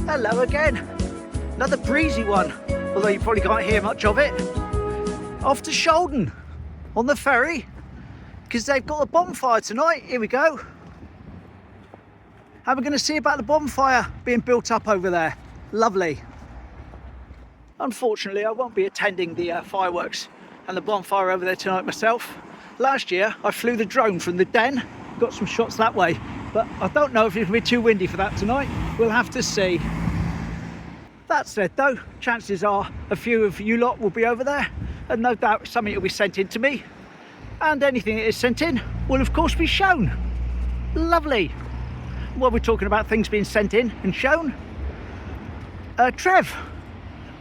Hello again. Another breezy one, although you probably can't hear much of it. Off to Shaldon on the ferry, because they've got a bonfire tonight. Here we go. And we're going to see about the bonfire being built up over there. Lovely. Unfortunately, I won't be attending the fireworks and the bonfire over there tonight myself. Last year, I flew the drone from the den, got some shots that way, but I don't know if it's going to be too windy for that tonight. We'll have to see. That said though, chances are a few of you lot will be over there, and no doubt something will be sent in to me, and anything that is sent in will of course be shown. Lovely. While we're talking about things being sent in and shown, Trev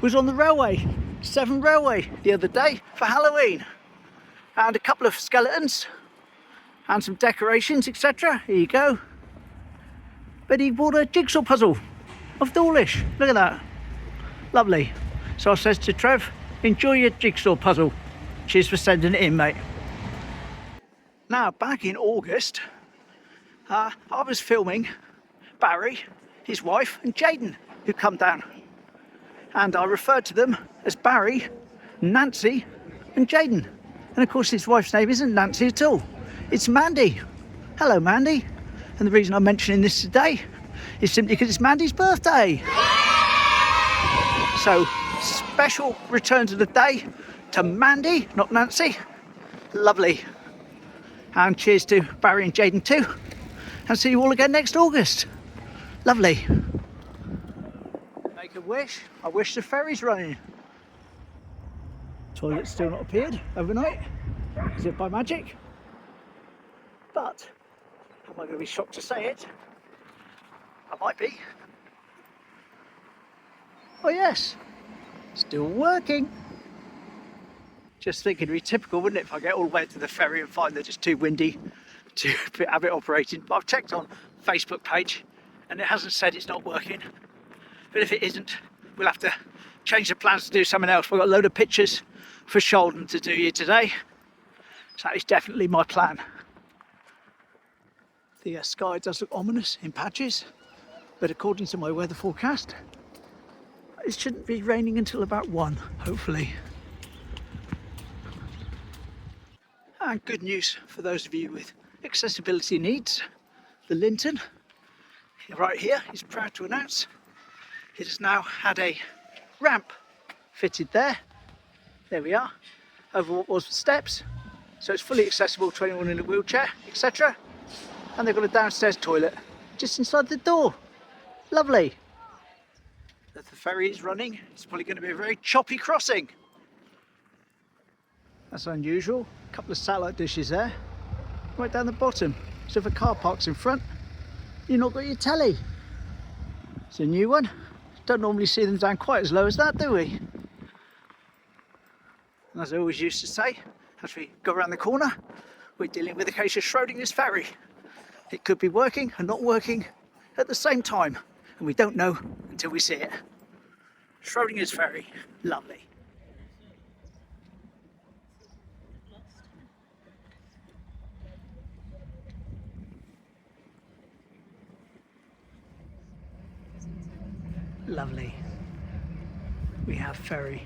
was on the railway, Severn Railway, the other day for Halloween, and a couple of skeletons and some decorations, etc. Here you go. But he bought a jigsaw puzzle of Dawlish. Look at that. Lovely. So I says to Trev, enjoy your jigsaw puzzle. Cheers for sending it in, mate. Now, back in August, I was filming Barry, his wife, and Jaden, who come down. And I referred to them as Barry, Nancy, and Jaden. And of course, his wife's name isn't Nancy at all. It's Mandy. Hello, Mandy. And the reason I'm mentioning this today is simply because it's Mandy's birthday. So, special return to the day to Mandy, not Nancy. Lovely. And cheers to Barry and Jaden too. And see you all again next August. Lovely. Make a wish. I wish the ferry's running. Toilet's still not appeared overnight. Is it by magic? But, am I going to be shocked to say it? I might be. Oh yes, still working. Just thinking it'd be typical, wouldn't it, if I get all the way to the ferry and find they're just too windy to have it operating. But I've checked on Facebook page and it hasn't said it's not working. But if it isn't, we'll have to change the plans to do something else. We've got a load of pictures for Shaldon to do here today. So that is definitely my plan. The sky does look ominous in patches, but according to my weather forecast, it shouldn't be raining until about 1, hopefully. And good news for those of you with accessibility needs. The Linton, right here, is proud to announce it has now had a ramp fitted there. There we are, over what was the steps. So it's fully accessible to anyone in a wheelchair, etc. And they've got a downstairs toilet just inside the door. Lovely. If the ferry is running, it's probably going to be a very choppy crossing. That's unusual. A couple of satellite dishes there, right down the bottom. So if a car parks in front, you've not got your telly. It's a new one. Don't normally see them down quite as low as that, do we? And as I always used to say, as we go around the corner, we're dealing with a case of Schrodinger's ferry. It could be working and not working at the same time, and we don't know until we see it. Schrodinger's ferry, lovely. Lovely. We have Ferry.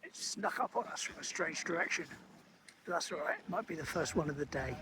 It snuck up on us from a strange direction. But that's all right. Might be the first one of the day.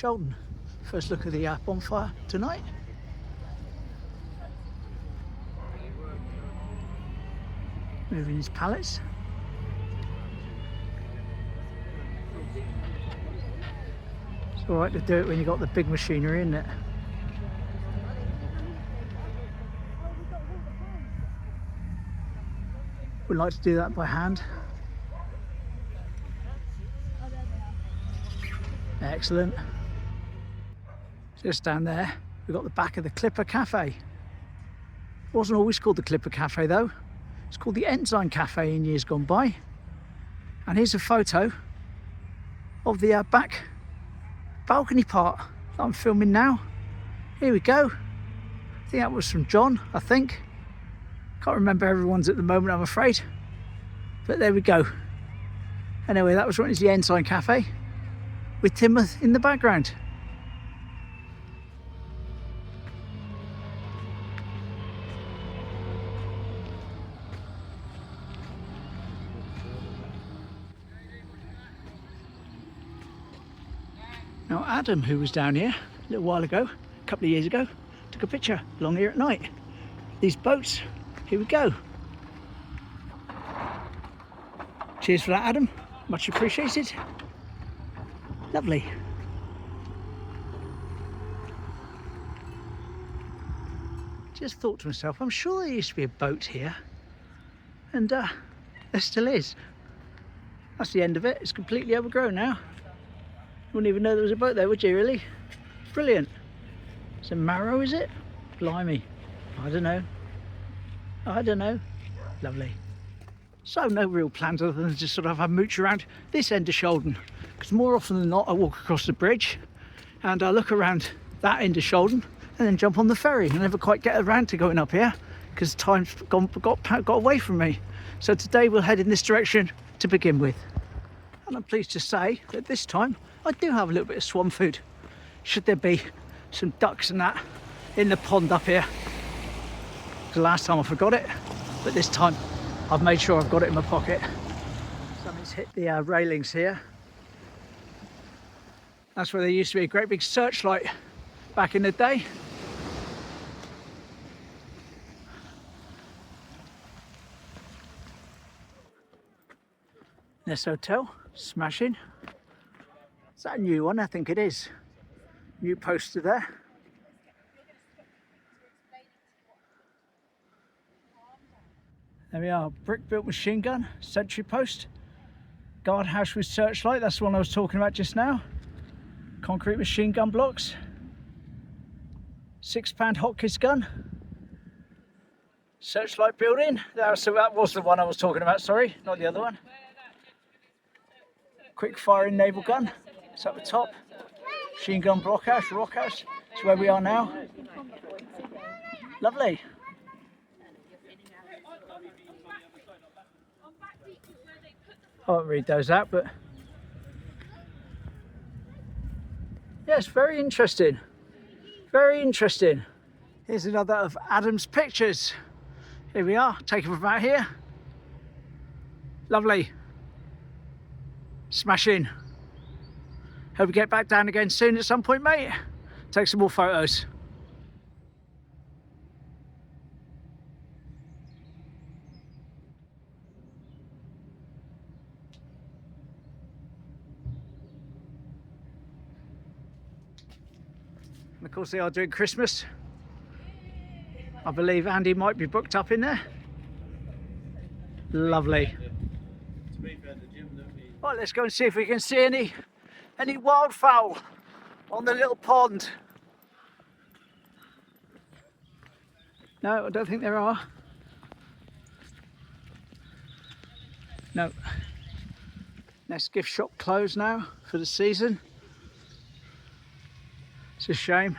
Shaldon. First look at the bonfire tonight. Moving his pallets. It's alright to do it when you've got the big machinery, isn't it? We'd like to do that by hand. Excellent. Just down there, we've got the back of the Clipper Cafe. It wasn't always called the Clipper Cafe though. It's called the Ensign Cafe in years gone by. And here's a photo of the back balcony part that I'm filming now. Here we go. I think that was from John, I think. Can't remember everyone's at the moment, I'm afraid. But there we go. Anyway, that was when it was the Ensign Cafe with Teignmouth in the background. Now Adam, who was down here a little while ago, a couple of years ago, took a picture along here at night. These boats, here we go. Cheers for that, Adam, much appreciated. Lovely. Just thought to myself, I'm sure there used to be a boat here, and there still is. That's the end of it, it's completely overgrown now. Wouldn't even know there was a boat there, would you, really? Brilliant. It's a Marrow, is it? Blimey. I don't know. I don't know. Lovely. So no real plans other than just sort of have a mooch around this end of Shaldon, because more often than not I walk across the bridge and I look around that end of Shaldon and then jump on the ferry. I never quite get around to going up here because time's got away from me. So today we'll head in this direction to begin with. And I'm pleased to say that this time I do have a little bit of swan food, should there be some ducks and that in the pond up here. The last time I forgot it, but this time I've made sure I've got it in my pocket. Something's hit the railings here. That's where there used to be a great big searchlight back in the day. Ness Hotel, smashing. Is that a new one? I think it is. New poster there. There we are, brick-built machine gun, sentry post, guardhouse with searchlight, that's the one I was talking about just now. Concrete machine gun blocks, £6 Hotkeys gun, searchlight building, so that was the one I was talking about, sorry, not the other one. Quick firing naval gun, it's at the top. Machine gun blockhouse, rockhouse, it's where we are now. Lovely. I won't read those out, but yes, very interesting. Very interesting. Here's another of Adam's pictures. Here we are, taken from out here. Lovely. Smashing. Hope we get back down again soon at some point, mate. Take some more photos. And of course they are doing Christmas. I believe Andy might be booked up in there. Lovely. Right, let's go and see if we can see any wildfowl on the little pond. No, I don't think there are. No. Ness gift shop closed now for the season. It's a shame.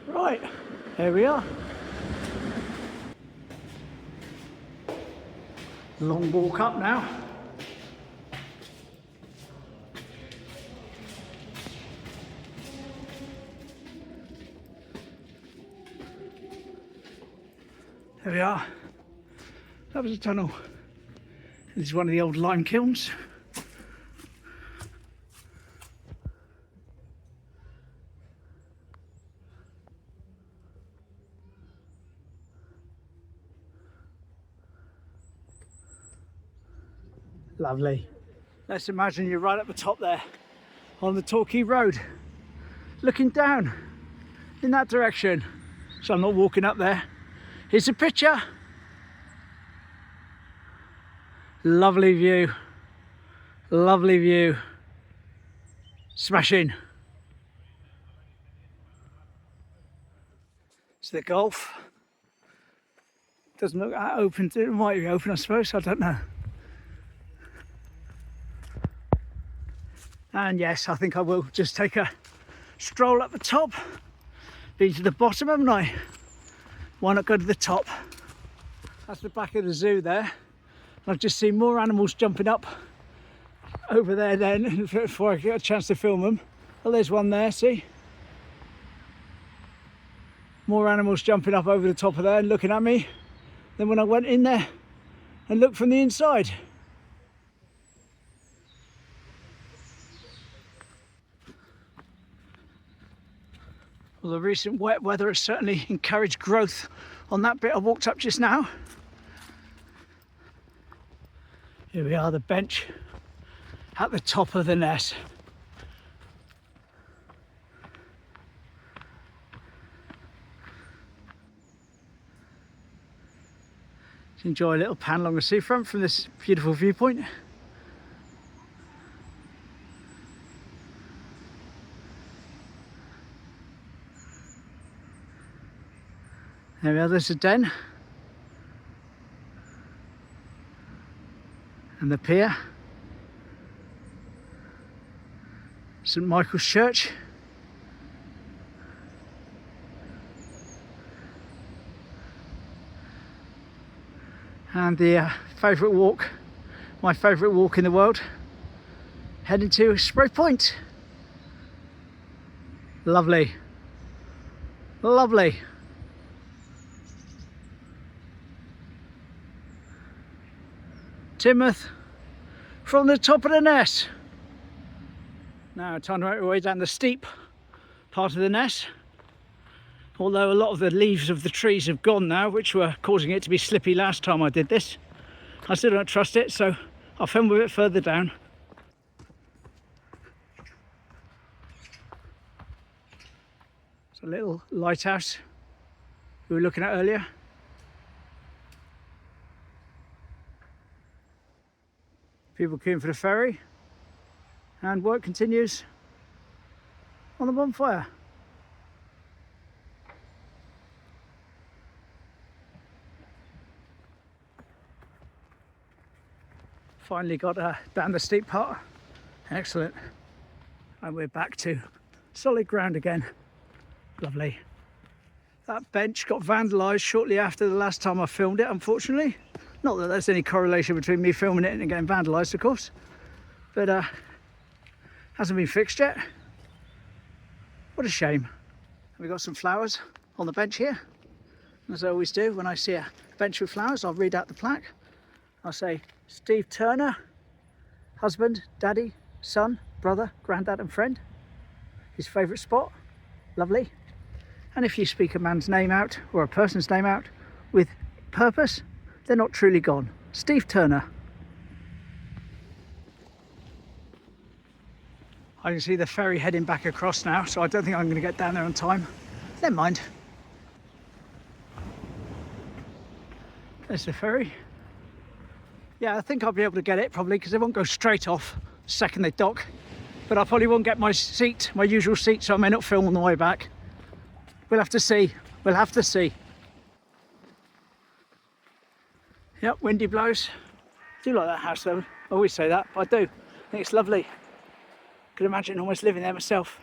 Right, here we are. Long walk up now. There we are. That was a tunnel. This is one of the old lime kilns. Lovely. Let's imagine you're right at the top there on the Torquay Road, looking down in that direction. So I'm not walking up there. Here's a picture. Lovely view. Lovely view. Smashing. It's the Gulf. Doesn't look that open. It might be open, I suppose. I don't know. And yes, I think I will just take a stroll up the top. Been to the bottom, haven't I? Why not go to the top? That's the back of the zoo there. I've just seen more animals jumping up over there then before I get a chance to film them. Well, there's one there, see? More animals jumping up over the top of there and looking at me than when I went in there and looked from the inside. Well, the recent wet weather has certainly encouraged growth on that bit I walked up just now. Here we are, the bench at the top of the Ness. Let's enjoy a little pan along the seafront from this beautiful viewpoint. There we are, there's the den and the pier, St Michael's Church, and the favourite walk, my favourite walk in the world, heading to Spray Point. Lovely, lovely. Teignmouth from the top of the Ness. Now time to make our way down the steep part of the Ness. Although a lot of the leaves of the trees have gone now, which were causing it to be slippy last time I did this. I still don't trust it, so I'll film a bit further down. It's a little lighthouse we were looking at earlier. People queuing for the ferry, and work continues on the bonfire. Finally got down the steep part. Excellent. And we're back to solid ground again. Lovely. That bench got vandalised shortly after the last time I filmed it, unfortunately. Not that there's any correlation between me filming it and getting vandalised, of course, but hasn't been fixed yet. What a shame. We've got some flowers on the bench here, as I always do. When I see a bench with flowers, I'll read out the plaque. I'll say Steve Turner, husband, daddy, son, brother, granddad and friend. His favourite spot. Lovely. And if you speak a man's name out or a person's name out with purpose, they're not truly gone. Steve Turner. I can see the ferry heading back across now, so I don't think I'm going to get down there on time. Never mind. There's the ferry. Yeah, I think I'll be able to get it probably, because they won't go straight off the second they dock. But I probably won't get my seat, my usual seat, so I may not film on the way back. We'll have to see. We'll have to see. Yep, windy blows. I do like that house though. I always say that, but I do. I think it's lovely. Could imagine almost living there myself.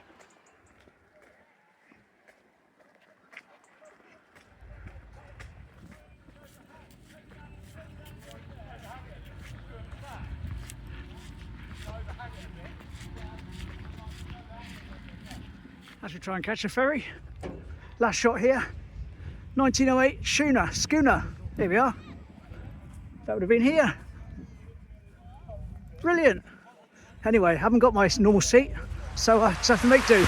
as we try and catch a ferry. Last shot here, 1908 schooner. Here we are. That would have been here. Brilliant. Anyway, haven't got my normal seat, so I just have to make do.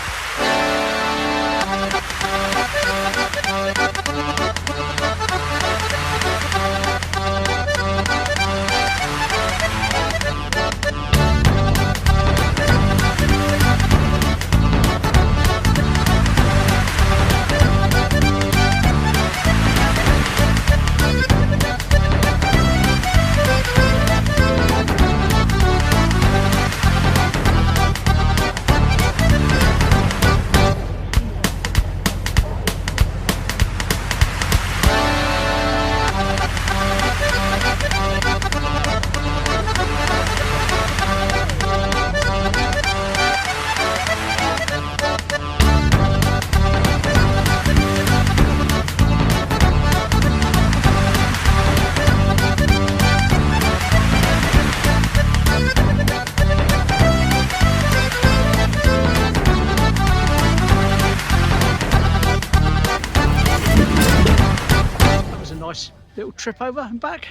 Nice little trip over and back.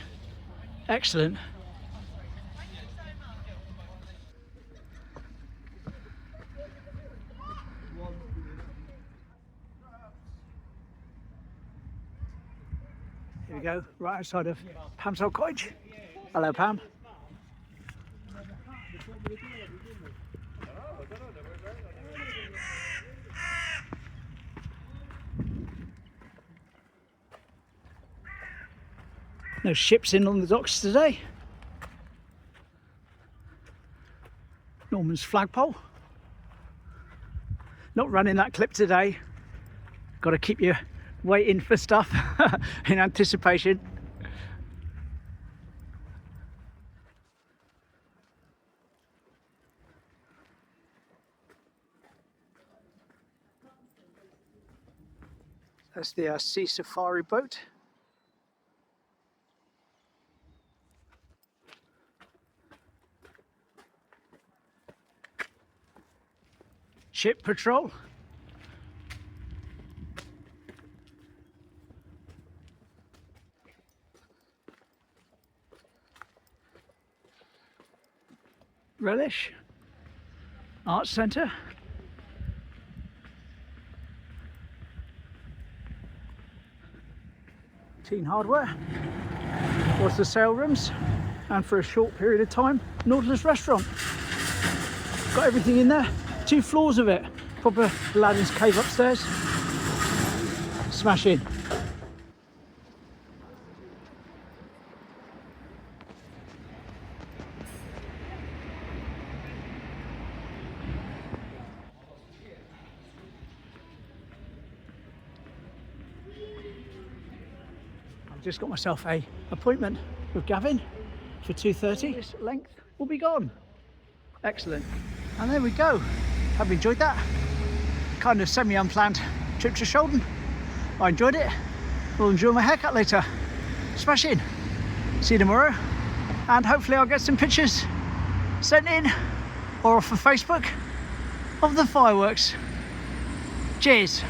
Excellent. Here we go, right outside of Pam's old cottage. Hello, Pam. No ships in on the docks today. Norman's flagpole. Not running that clip today. Got to keep you waiting for stuff in anticipation. That's the sea safari boat. Ship patrol. Relish. Arts Centre. Teen Hardware. Was the sale rooms. And for a short period of time, Nautilus Restaurant. Got everything in there. 2 floors of it. Proper Aladdin's cave upstairs. Smash in. I've just got myself a appointment with Gavin for 2:30. This length will be gone. Excellent. And there we go. Have you enjoyed that? Kind of semi-unplanned trip to Shaldon. I enjoyed it. We'll enjoy my haircut later. Smash in. See you tomorrow. And hopefully I'll get some pictures sent in or off of Facebook of the fireworks. Cheers.